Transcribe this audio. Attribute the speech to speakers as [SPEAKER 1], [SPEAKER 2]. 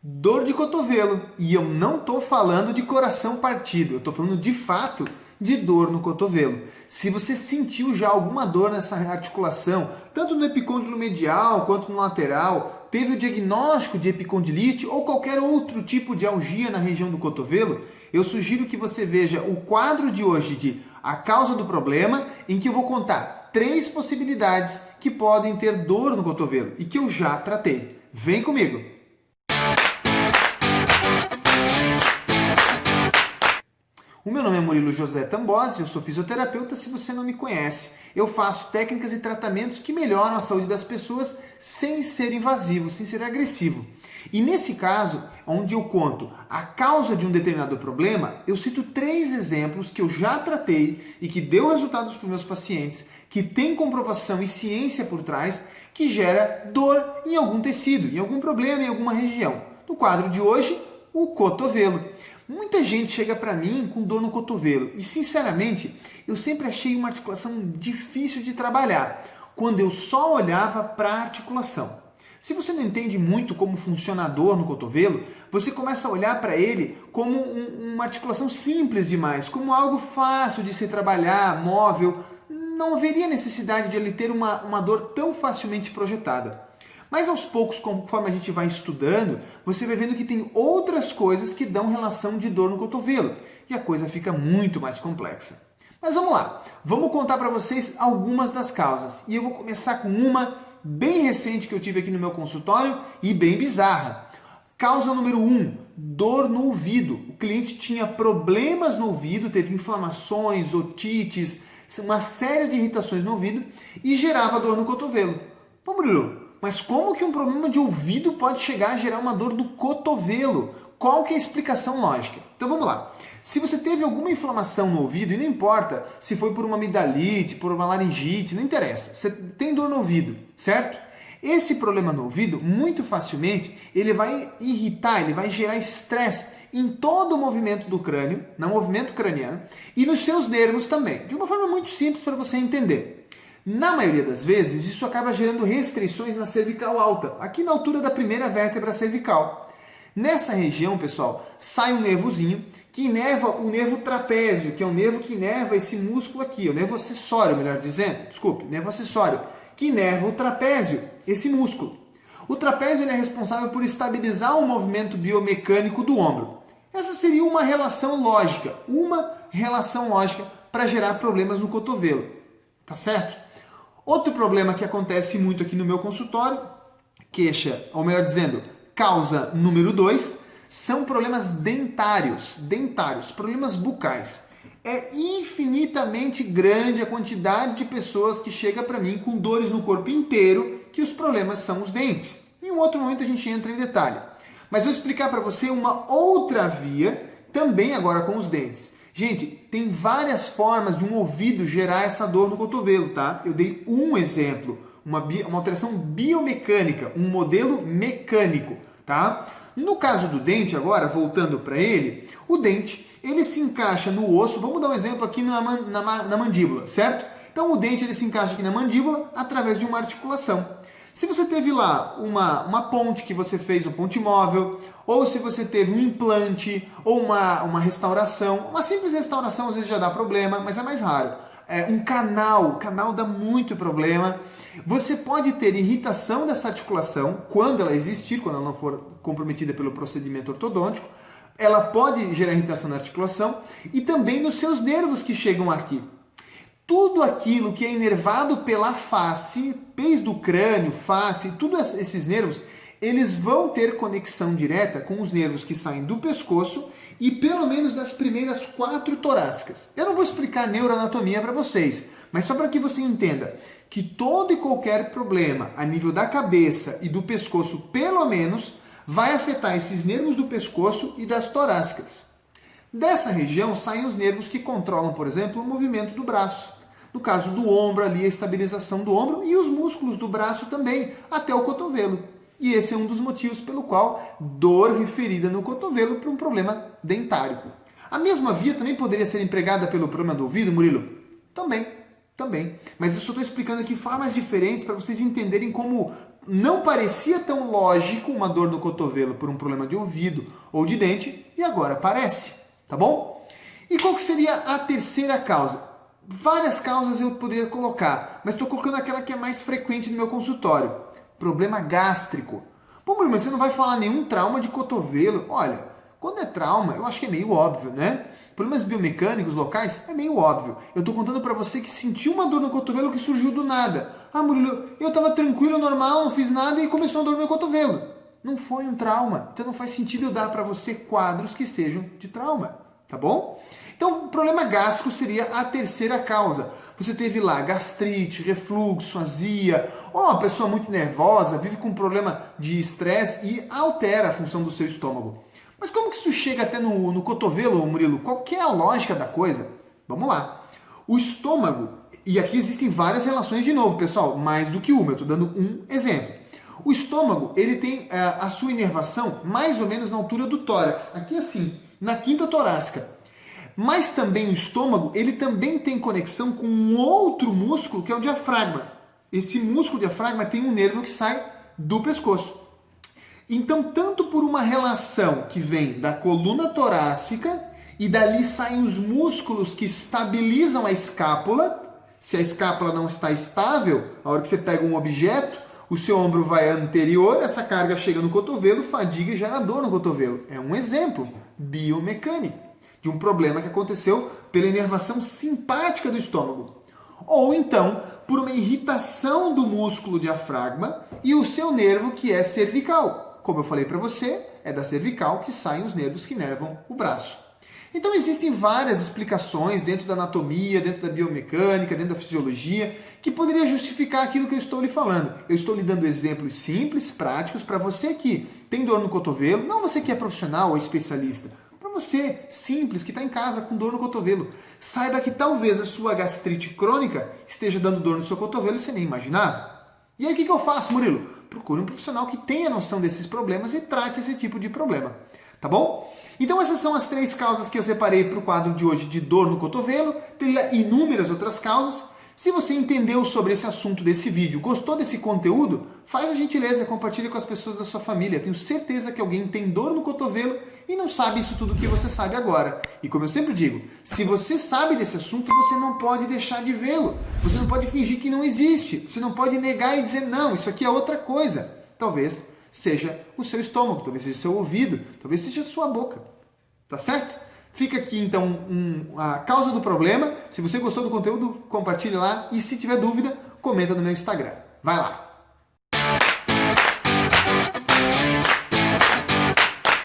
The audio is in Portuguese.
[SPEAKER 1] Dor de cotovelo. E eu não estou falando de coração partido, eu estou falando de fato de dor no cotovelo. Se você sentiu já alguma dor nessa articulação, tanto no epicôndilo medial quanto no lateral, teve o diagnóstico de epicondilite ou qualquer outro tipo de algia na região do cotovelo, eu sugiro que você veja o quadro de hoje de A Causa do Problema, em que eu vou contar 3 possibilidades que podem ter dor no cotovelo e que eu já tratei. Vem comigo! O meu nome é Murilo José Tambosi, eu sou fisioterapeuta. Se você não me conhece, eu faço técnicas e tratamentos que melhoram a saúde das pessoas sem ser invasivo, sem ser agressivo. E nesse caso, onde eu conto a causa de um determinado problema, eu cito 3 exemplos que eu já tratei e que deu resultados para os meus pacientes, que tem comprovação e ciência por trás, que gera dor em algum tecido, em algum problema, em alguma região. No quadro de hoje, o cotovelo. Muita gente chega para mim com dor no cotovelo e, sinceramente, eu sempre achei uma articulação difícil de trabalhar quando eu só olhava para a articulação. Se você não entende muito como funciona a dor no cotovelo, você começa a olhar para ele como uma articulação simples demais, como algo fácil de se trabalhar, móvel. Não haveria necessidade de ele ter uma dor tão facilmente projetada. Mas aos poucos, conforme a gente vai estudando, você vai vendo que tem outras coisas que dão relação de dor no cotovelo. E a coisa fica muito mais complexa. Mas vamos lá, vamos contar para vocês algumas das causas. E eu vou começar com uma bem recente que eu tive aqui no meu consultório e bem bizarra. Causa número 1, dor no ouvido. O cliente tinha problemas no ouvido, teve inflamações, otites, uma série de irritações no ouvido e gerava dor no cotovelo. Pô, Bruno, mas como que um problema de ouvido pode chegar a gerar uma dor do cotovelo? Qual que é a explicação lógica? Então vamos lá. Se você teve alguma inflamação no ouvido, e não importa se foi por uma amidalite, por uma laringite, não interessa. Você tem dor no ouvido, certo? Esse problema no ouvido, muito facilmente, ele vai irritar, ele vai gerar estresse em todo o movimento do crânio, no movimento craniano, e nos seus nervos também. De uma forma muito simples para você entender. Na maioria das vezes, isso acaba gerando restrições na cervical alta, aqui na altura da primeira vértebra cervical. Nessa região, pessoal, sai um nervozinho que inerva o nervo trapézio, que é o nervo que inerva esse músculo aqui, o nervo acessório, melhor dizendo, nervo acessório, que inerva o trapézio, esse músculo. O trapézio ele é responsável por estabilizar o movimento biomecânico do ombro. Essa seria uma relação lógica para gerar problemas no cotovelo, tá certo? Outro problema que acontece muito aqui no meu consultório, queixa, ou melhor dizendo, causa número 2, são problemas dentários, problemas bucais. É infinitamente grande a quantidade de pessoas que chega para mim com dores no corpo inteiro, que os problemas são os dentes. Em um outro momento a gente entra em detalhe. Mas vou explicar para você uma outra via, também agora com os dentes. Gente, tem várias formas de um ouvido gerar essa dor no cotovelo, tá? Eu dei um exemplo, uma alteração biomecânica, um modelo mecânico, tá? No caso do dente, agora, voltando para ele, o dente, ele se encaixa no osso, vamos dar um exemplo aqui na mandíbula, certo? Então o dente ele se encaixa aqui na mandíbula através de uma articulação. Se você teve lá uma ponte que você fez, um ponte móvel, ou se você teve um implante, ou uma restauração, uma simples restauração às vezes já dá problema, mas é mais raro. Um canal, o canal dá muito problema. Você pode ter irritação dessa articulação, quando ela existir, quando ela não for comprometida pelo procedimento ortodôntico, ela pode gerar irritação na articulação e também nos seus nervos que chegam aqui. Tudo aquilo que é inervado pela face, pés do crânio, face, todos esses nervos, eles vão ter conexão direta com os nervos que saem do pescoço e pelo menos das primeiras 4 torácicas. Eu não vou explicar neuroanatomia para vocês, mas só para que você entenda que todo e qualquer problema a nível da cabeça e do pescoço, pelo menos, vai afetar esses nervos do pescoço e das torácicas. Dessa região saem os nervos que controlam, por exemplo, o movimento do braço. No caso do ombro, ali a estabilização do ombro e os músculos do braço também, até o cotovelo. E esse é um dos motivos pelo qual dor referida no cotovelo para um problema dentário. A mesma via também poderia ser empregada pelo problema do ouvido, Murilo? Também. Mas eu só estou explicando aqui formas diferentes para vocês entenderem como não parecia tão lógico uma dor no cotovelo por um problema de ouvido ou de dente e agora parece, tá bom? E qual que seria a terceira causa? Várias causas eu poderia colocar, mas estou colocando aquela que é mais frequente no meu consultório. Problema gástrico. Bom, Bruno, mas você não vai falar nenhum trauma de cotovelo. Olha, quando é trauma, eu acho que é meio óbvio, né? Problemas biomecânicos locais é meio óbvio. Eu estou contando para você que sentiu uma dor no cotovelo que surgiu do nada. Ah, Murilo, eu estava tranquilo, normal, não fiz nada e começou a dor no meu cotovelo. Não foi um trauma. Então não faz sentido eu dar para você quadros que sejam de trauma, tá bom? Então, o problema gástrico seria a terceira causa. Você teve lá gastrite, refluxo, azia, ou uma pessoa muito nervosa, vive com um problema de estresse e altera a função do seu estômago. Mas como que isso chega até no cotovelo, Murilo? Qual que é a lógica da coisa? Vamos lá. O estômago, e aqui existem várias relações de novo, pessoal, mais do que uma, eu estou dando um exemplo. O estômago, ele tem a sua inervação mais ou menos na altura do tórax, aqui assim, na quinta torácica. Mas também o estômago, ele também tem conexão com um outro músculo, que é o diafragma. Esse músculo diafragma tem um nervo que sai do pescoço. Então, tanto por uma relação que vem da coluna torácica, e dali saem os músculos que estabilizam a escápula. Se a escápula não está estável, a hora que você pega um objeto, o seu ombro vai anterior, essa carga chega no cotovelo, fadiga e gera dor no cotovelo. É um exemplo biomecânico de um problema que aconteceu pela inervação simpática do estômago. Ou então, por uma irritação do músculo diafragma e o seu nervo que é cervical. Como eu falei para você, é da cervical que saem os nervos que inervam o braço. Então existem várias explicações dentro da anatomia, dentro da biomecânica, dentro da fisiologia, que poderia justificar aquilo que eu estou lhe falando. Eu estou lhe dando exemplos simples, práticos, para você que tem dor no cotovelo, não você que é profissional ou especialista, para você, simples, que está em casa com dor no cotovelo. Saiba que talvez a sua gastrite crônica esteja dando dor no seu cotovelo e você nem imaginar. E aí o que eu faço, Murilo? Procure um profissional que tenha noção desses problemas e trate esse tipo de problema. Tá bom? Então essas são as 3 causas que eu separei para o quadro de hoje de dor no cotovelo. Teria inúmeras outras causas. Se você entendeu sobre esse assunto desse vídeo, gostou desse conteúdo, faz a gentileza, compartilhe com as pessoas da sua família. Tenho certeza que alguém tem dor no cotovelo e não sabe isso tudo que você sabe agora. E como eu sempre digo, se você sabe desse assunto, você não pode deixar de vê-lo. Você não pode fingir que não existe. Você não pode negar e dizer, não, isso aqui é outra coisa. Talvez seja o seu estômago, talvez seja o seu ouvido, talvez seja a sua boca. Tá certo? Fica aqui então a causa do problema. Se você gostou do conteúdo, compartilhe lá. E se tiver dúvida, comenta no meu Instagram. Vai lá!